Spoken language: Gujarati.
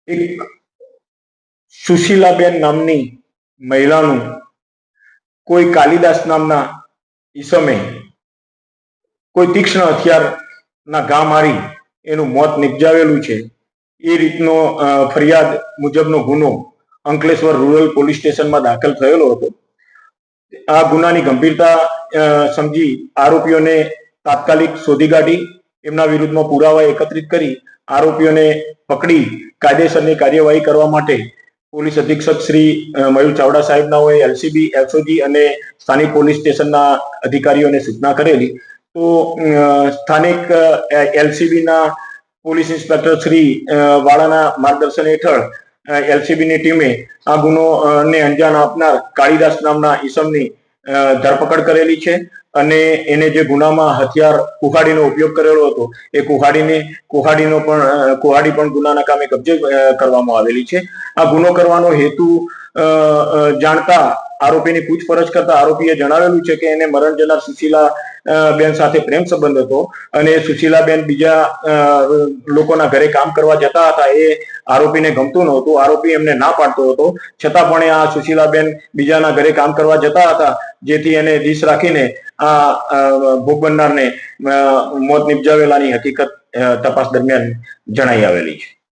એક સુશીલાબેન નામની મહિલાનું કોઈ કાલિદાસ નામના ઈસમે કોઈ તીક્ષ્ણ હથિયારના ઘા મારી એનું મોત નિપજાવેલું છે. એ રીતનો ફરિયાદ મુજબનો ગુનો અંકલેશ્વર રૂરલ પોલીસ સ્ટેશનમાં દાખલ થયેલો હતો. આ ગુનાની ગંભીરતા સમજી આરોપીઓને તાત્કાલિક શોધી કાઢી એમના વિરુદ્ધમાં પુરાવા એકત્રિત કરી આરોપીઓને પકડી કાયદેસરની કાર્યવાહી કરવા માટે પોલીસ અધિક્ષક શ્રી મયુર ચાવડા સાહેબના હોય એલસીબી, એસઓજી અને સ્થાનિક પોલીસ સ્ટેશનના અધિકારીઓને સૂચના કરેલી. તો સ્થાનિક એલસીબીના પોલીસ ઇન્સ્પેક્ટર શ્રી વાળાના માર્ગદર્શન હેઠળ એલસીબીની ટીમે આ ગુનોને અંજામ આપનાર કાળીદાસ નામના ઈસમની ધરપકડ કરેલી છે અને એને જે ગુનામાં હથિયાર કુહાડીનો ઉપયોગ કરેલો હતો એ કુહાડી પણ ગુનાના કામે કબજે કરવામાં આવેલી છે. આ ગુનો કરવાનો હેતુ જાણતા આરોપીની પૂછપરછ કરતા આરોપીએ જણાવેલું છે કે એને મરણ જનાર સુશીલા બેન સાથે પ્રેમ સંબંધ હતો અને સુશીલાબેન બીજા લોકોના ઘરે કામ કરવા જતા હતા. એ આરોપીને ગમતું નહોતું. આરોપી એમને ના પાડતો હતો, છતાં પણ આ સુશીલાબેન બીજાના ઘરે કામ કરવા જતા હતા, જેથી એને રીસ રાખીને આ ભોગ બનનારને મોત નિપજાવેલાની હકીકત તપાસ દરમિયાન જણાઈ આવેલી છે.